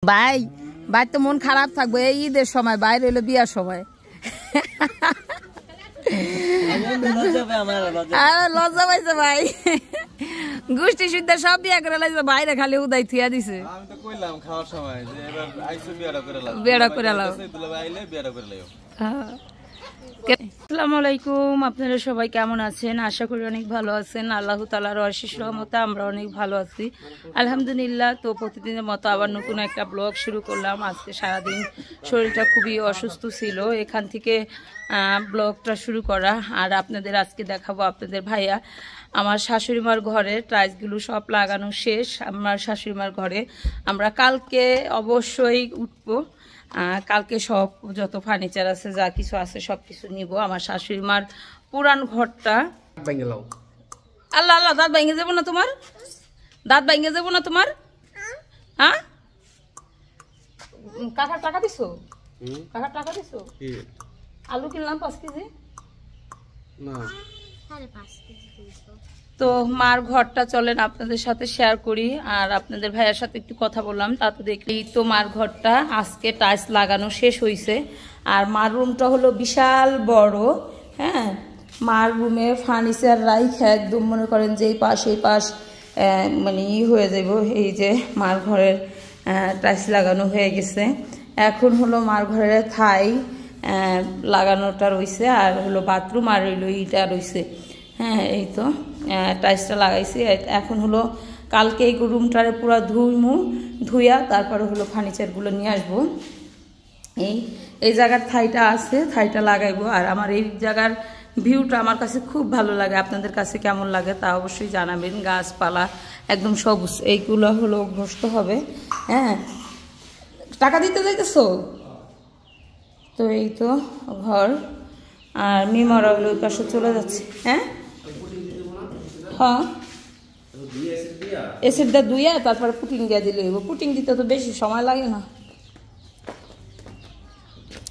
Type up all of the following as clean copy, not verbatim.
ভাই ভাই তো মন খারাপ থাকবে এই ঈদের সময়, বাইরে হইলো বিয়ার সময়। লজ্জা পাইছে ভাই, গোষ্ঠী শুদ্ধ সব বিয়া করে লাগছে, বাইরে খালি উদাই থুয়া দিছে। আমি তো কইলাম খাওয়ার সময় যে এবার আইসো বিয়াটা করে লাও, বিয়াটা করে লাও, দুলা আইলে বিয়াটা করে লাও। আসসালামু আলাইকুম, আপনারা সবাই কেমন আছেন? আশা করি অনেক ভালো আছেন। আল্লাহ তাআলার অশেষ রহমতে আমরা অনেক ভালো আছি আলহামদুলিল্লাহ। তো প্রতিদিনের মতো আবার নতুন একটা ব্লগ শুরু করলাম। আজকে সারাদিন শরীরটা খুবই অসুস্থ ছিল, এখান থেকে ব্লগটা শুরু করা। আর আপনাদের আজকে দেখাবো আপনাদের ভাইয়া আমার শাশুড়িমার ঘরে টাইলসগুলো সব লাগানো শেষ। আমার শাশুড়িমার ঘরে আমরা কালকে অবশ্যই উঠবো। কালকে সব যত ফার্নিচার আছে যা কিছু আছে সব কিছু নিব। আমার শাশুড়ি মার পুরান ঘরটা আল্লাহ আল্লাহ, দাঁত ভেঙে যাবো না তোমার? দাঁত ভেঙে যাবো না তোমার? হ্যাঁ কাকার টাকা দিছো? কাকার টাকা দিছো? আলু কিনলাম 5 কেজি না, 5.5 কেজি। তো মার ঘরটা চলেন আপনাদের সাথে শেয়ার করি। আর আপনাদের ভাইয়ের সাথে একটু কথা বললাম, তা তো দেখলেই তো মার ঘরটা আজকে টাইলস লাগানো শেষ হয়েছে। আর মার রুমটা হলো বিশাল বড়। হ্যাঁ, মার রুমে ফার্নিচার রাইখা একদম মনে করেন যে এই পাশ এই পাশ মানে হয়ে যাব। এই যে মার ঘরের টাইলস লাগানো হয়ে গেছে। এখন হলো মার ঘরের থাই লাগানোটা রয়েছে, আর হলো বাথরুম আর হইলো ইটা রয়েছে। হ্যাঁ, এই তো টাইলসটা লাগাইছি। এখন হলো কালকে এই রুমটারে পুরো ধুইয়া তারপরে হলো ফার্নিচারগুলো নিয়ে আসবো। এই জায়গার থাইটা আছে, থাইটা লাগাইবো। আর আমার এই জায়গার ভিউটা আমার কাছে খুব ভালো লাগে। আপনাদের কাছে কেমন লাগে তা অবশ্যই জানাবেন। গাছপালা একদম সবুজ, এইগুলো হলো ঘষতে হবে। হ্যাঁ, টাকা দিতে যাইতেছো তো? এই তো ঘর। আর মিমারা হলো ওই পাশে চলে যাচ্ছে। হ্যাঁ হ্যাঁ, এসিডটা ধুইয়া তারপরে পুটিং দিয়ে দিলে হইব। পুটিং দিতে তো বেশি সময় লাগে না।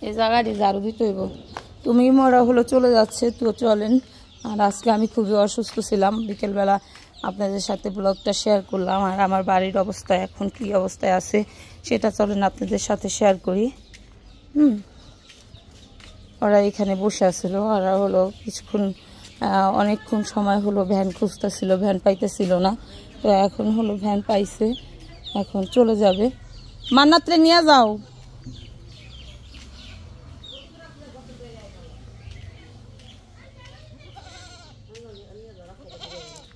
এই জায়গাটি ঝাড়ু দিতে হইব। তুমি মরা হলো চলে যাচ্ছে, তো চলেন। আর আজকে আমি খুবই অসুস্থ ছিলাম, বিকেলবেলা আপনাদের সাথে ব্লগটা শেয়ার করলাম। আর আমার বাড়ির অবস্থা এখন কী অবস্থায় আছে সেটা চলেন আপনাদের সাথে শেয়ার করি। ওরা এখানে বসে আছিল, ওরা হলো কিছুক্ষণ অনেকক্ষণ সময় হলো ভ্যান খুঁজতেছিল, ভ্যান পাইতেছিল না। তো এখন হলো ভ্যান পাইছে, এখন চলে যাবে। মান্নাত্রে নিয়ে যাও।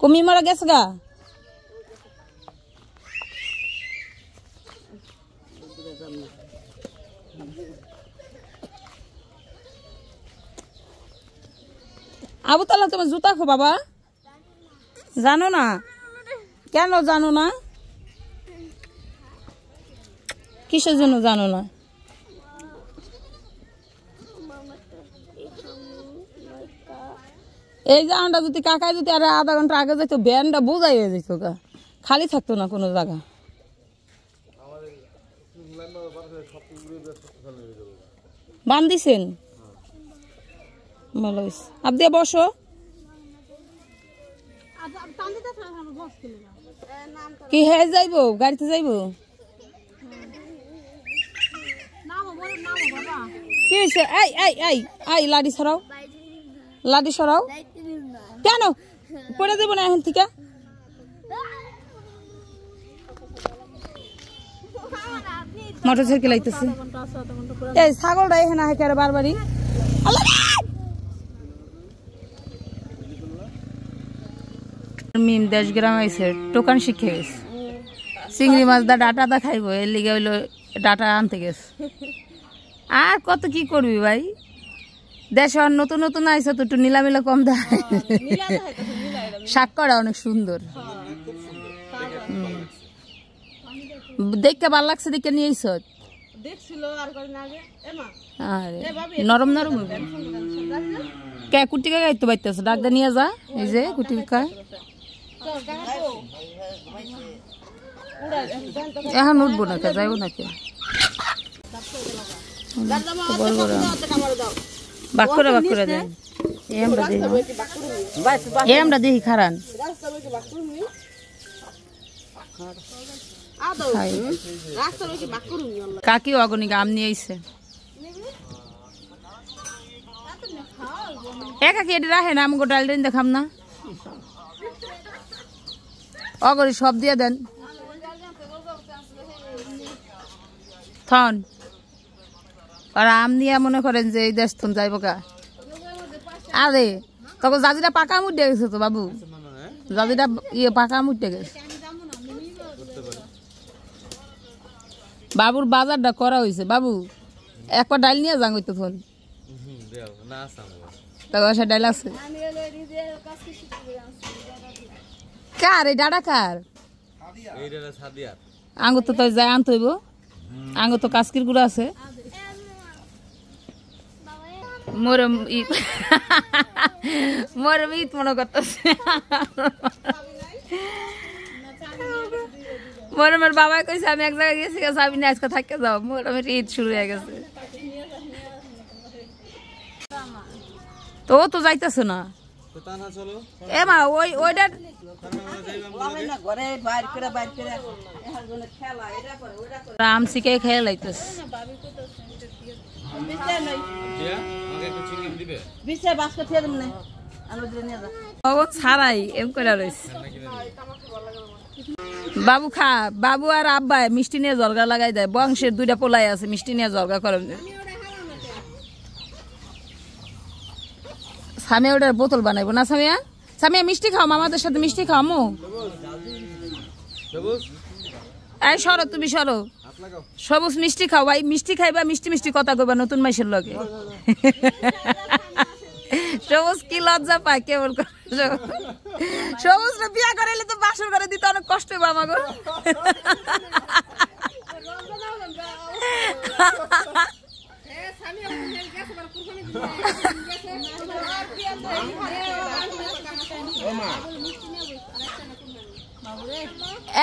কমি মারা গেছে গা। আবু তালা তোমার জুতা খো বাবা, জানো না? কেন জানো না? কিসের জন্য জানো না? এই জায়গাটা যদি কাকায় যদি আর আধা ঘন্টা আগে যাইতো ব্যানটা বোঝাই হয়ে যেত গা, খালি থাকতো না কোনো জায়গা। বান দিছেন ভালো হয়েছে। আপনি বসো। কি হ্যাঁ যাইব, গাড়িতে যাইব? কি হয়েছে? এই এই এই এই লাডি সরাও, লাডি সরাও। কেন পড়ে দেবো না এখন থেকে? মোটর সাইকেল আইতেছে। এই ছাগলটা এখানে হাইকারে বারবারই। মিম 10 গ্রাম আইছে, টোকান শিখে গেছে। চিংড়ি মাছ দা ডাটা খাইবো, এর লিগে হইলো ডাটা আনতে গেছে। আর কত কি করবি ভাই, দেশে নতুন নতুন আইসে তো একটু নীলামিলা কম দেয়। শাক করা অনেক সুন্দর, দেখতে ভাল লাগছে, দেখে নিয়ে আইস। নরম নরম কে কুটি কা গাইতে পাইতেছে, ডাকদা নিয়ে যা। এই যে কুটি কা এখন উঠবো না, কে যাইব না, কে বাক করে দেয়। আমরা দেখি খারান কাকি অগণিক আম নিয়ে আইছে একা কি এটা রাখেন আমাকে ডাল দিন দেখাম না অগরি সব দিয়ে দেন থন আর আম নিয়ে মনে করেন যে এই দেশ থন যাইব কা আরে তখন জাজিটা পাকা মুটে গেছে তো বাবু জাজিটা ইয়ে পাকা মুটে গেছে বাবুর বাজারটা করা হয়েছে বাবু একবার ডাল নিয়ে যান তো ফোন তখন ডাল আছে কার এই ডাটা কার আঙ্গুর তো যাই আনতে হইব আঙ্গুর তো কাস্কির গুঁড়া আছে মরম ঈদ মনে করতেছে মরমের বাবা কইছে আমি এক জায়গায় গেছি আমি না আজকে থাকতে যাও মরমের ঈদ শুরু হয়ে গেছে তো তো যাইতেছে না এ মা ওইটা আম শিখে খেয়ে লাইতেছে ছাড়াই এম করে রয়েছে বাবু খা বাবু আর আব্বা মিষ্টি নিয়ে জলগা লাগাই দেয় বংশের দুইটা পোলাই আছে মিষ্টি নিয়ে জলগা করে সামিয়া ওটার বোতল বানাইবো না সামিয়া সামিয়া মিষ্টি খাও মামাদের সাথে মিষ্টি খাও মো এই সরো তুমি সরো সবুজ মিষ্টি খাও ভাই মিষ্টি খাইবা মিষ্টি মিষ্টি কথা কইবা নতুন মাইসের লগে সবুজ কি লজ্জা পায় কেমন সবুজ বিয়া করাইলে তো বাসর করে দিতে অনেক কষ্ট হইব আমাকে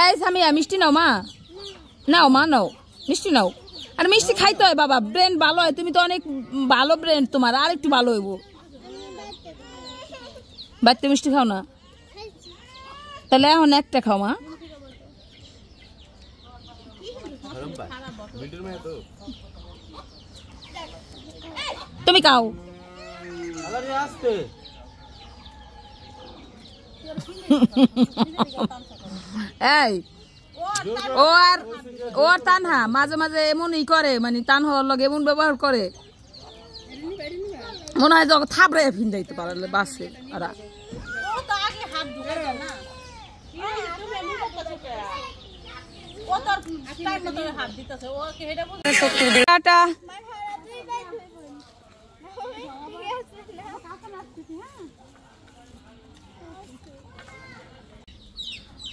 এই সামিয়া মিষ্টি নাও মা নাও মা নাও মিষ্টি নাও আর মিষ্টি খাইতে হয় বাবা ব্রেন ভালো হয় তুমি তো অনেক ভালো ব্রেন তোমার আর একটু ভালো হইব বাড়িতে মিষ্টি খাও না তাহলে এখন একটা খাও মা তুমি খাও এই ওর তানহা মাঝে মাঝে এমনই করে মানে তান হওয়ার লগে এমন ব্যবহার করে মনে হয় যখন থাপড়ে ফিন যাইতে পারলে বাসে ওরা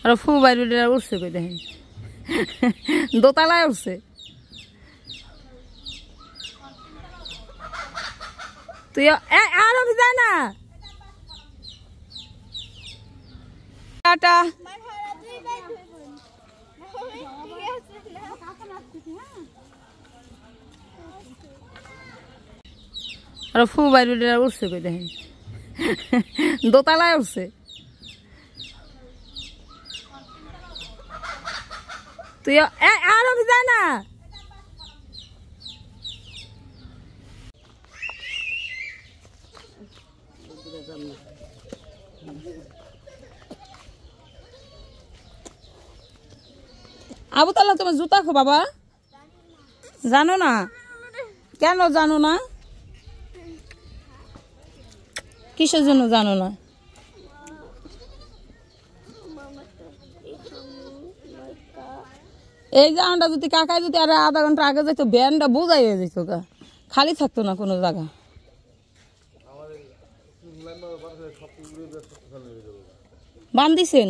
আর ফু বাইরে উঠছে কই দেখেন দোতলায় উঠছে তুই আর আমি যাই না টাটা আর ফু বাইরে উঠছে কই দেখেন দোতলায় উঠছে তুই আর আমি যাই না আবু তালা তোমার জুতা খো বাবা জানো না কেন জানো না কিসের জন্য জানো না এই জায়গাটা যদি কাকায় যদি আর আধা ঘন্টা আগে যাইতো ব্যানটা বোঝাই হয়ে যেত গা খালি থাকতো না কোনো জায়গা বান দিছেন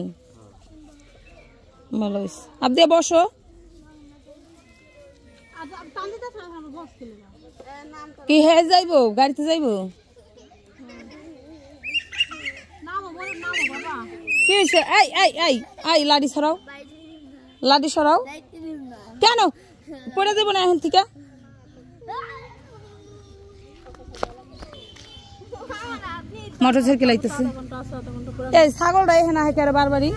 ভালো হয়েছে আপ দিয়ে বসো কি হে যাইবো গাড়িতে যাইবো কি হয়েছে এই এই এই এই লাডি সরাও লাডি সরাও কেন পড়ে দেবো না এখন থেকে মোটর সাইকেল আইতেছে এই ছাগলটা এখানে আহে বারবারই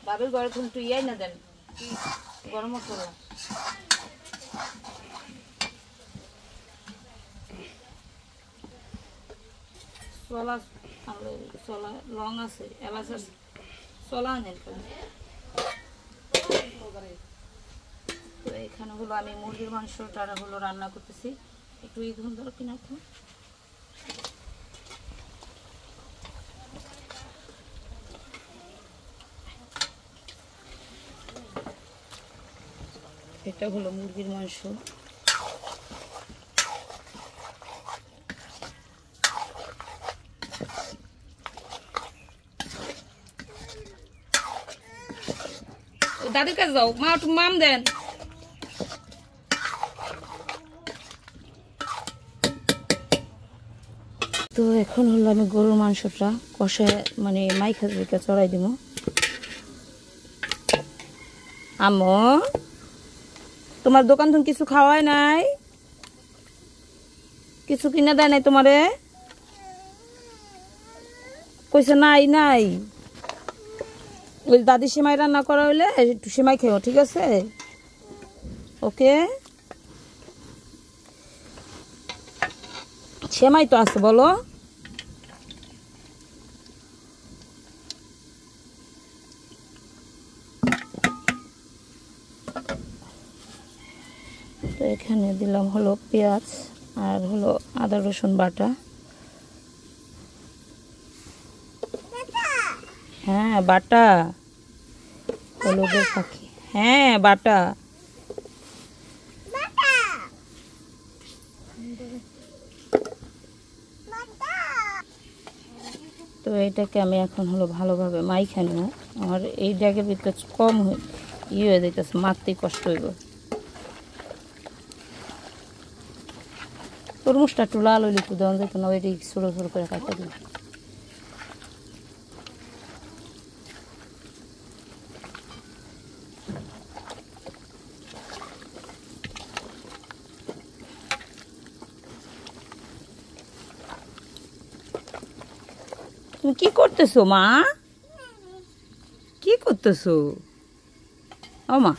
বাবের ঘরে খুব একটু ইয়াই না দেন গরম মশলা চলা চলা লং আছে এলাচ আছে চলা আনেন তো এখানে হলো আমি মুরগির মাংসটা হলো রান্না করতেছি একটু ই ধরুন ধরো কিনা তো এটা হলো মুরগির মাংস দাদির কাছে যাও মা একটু মাম দেন তো এখন হলো আমি গরুর মাংসটা কষায় মানে মাইখা চড়াই দিব আম্মু তোমার দোকান থেকে কিছু খাওয়ায় নাই কিছু কিনা দেয় নাই তোমারে কইছে নাই নাই ওই দাদি সেমাই রান্না করা হইলে একটু সেমাই খেও ঠিক আছে ওকে সেমাই তো আছে বলো তো এখানে দিলাম হলো পেঁয়াজ আর হলো আদা রসুন বাটা হ্যাঁ বাটা হলুদের পাখি হ্যাঁ বাটা তো এটাকে আমি এখন হলো ভালোভাবে মাইখা নেব আমার এই জায়গার ভিতরে কম ইয়ে হয়ে যেতেছে মারতেই কষ্ট হইব তরমুজটা একটু লাল হইলে একটু দেওয়া যেত না ওইটি ছোটো ছোটো করে কাটা দিই তুমি কি করতেছো মা কি করতেছো ও মা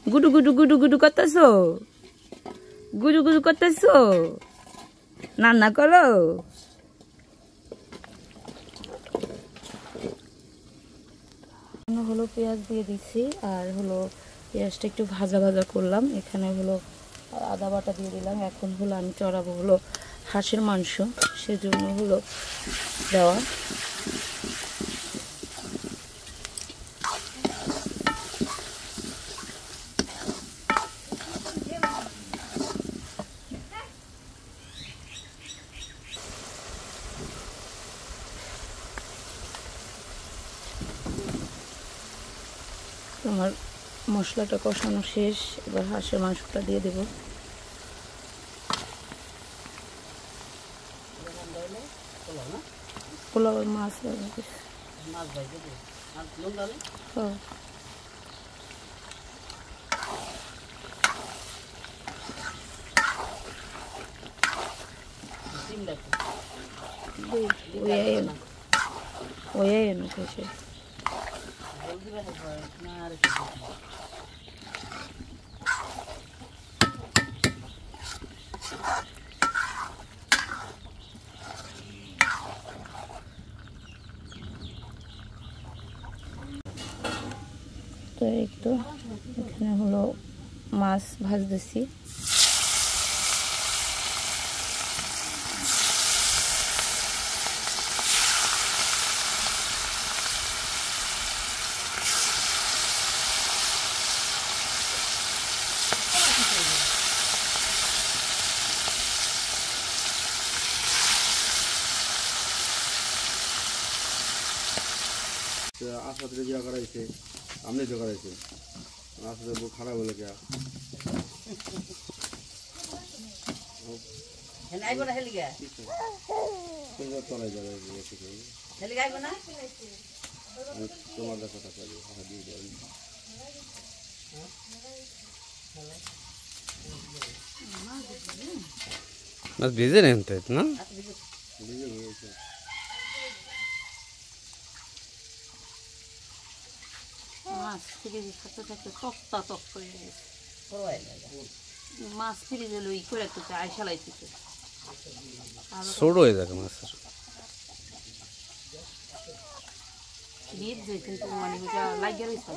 গুডু গুডু গুডু গুডু করতেছো গুডু গুডু করতেছো রান্না করো হলো পেঁয়াজ দিয়ে দিচ্ছি আর হলো পেঁয়াজটা একটু ভাজা ভাজা করলাম এখানে হলো আদা বাটা দিয়ে দিলাম এখন হলো আমি চড়াবো হলো হাঁসের মাংস সেজন্য হলো দেওয়া আমার মশলাটা কষানো শেষ এবার হাঁসের মাংসটা দিয়ে দেব পোলাওয়ের মাছ তো এই তো এখানে হলো মাছ ভাজতেছি आसाद जो कराइছে हमने जो कराइছে आसाद वो खराब हो गया हेलाई बड़ा हेली गया तो चला जाएगा ये ठीक है हेली गया बना तुम्हारा पता चले हां दी दे बस भेजे नहीं होते इतना भेजे মাছ ফ্রিজে থাকতে থাকতে তক্তা তক্ত হয়ে গেছে মাছ ফ্রিজে লই করে তো আয়সা লাইতেছে ছোট হয়ে থাকে মাছের দিয়ে যে কিন্তু মানে ওটা লাগিয়ে রয়েছে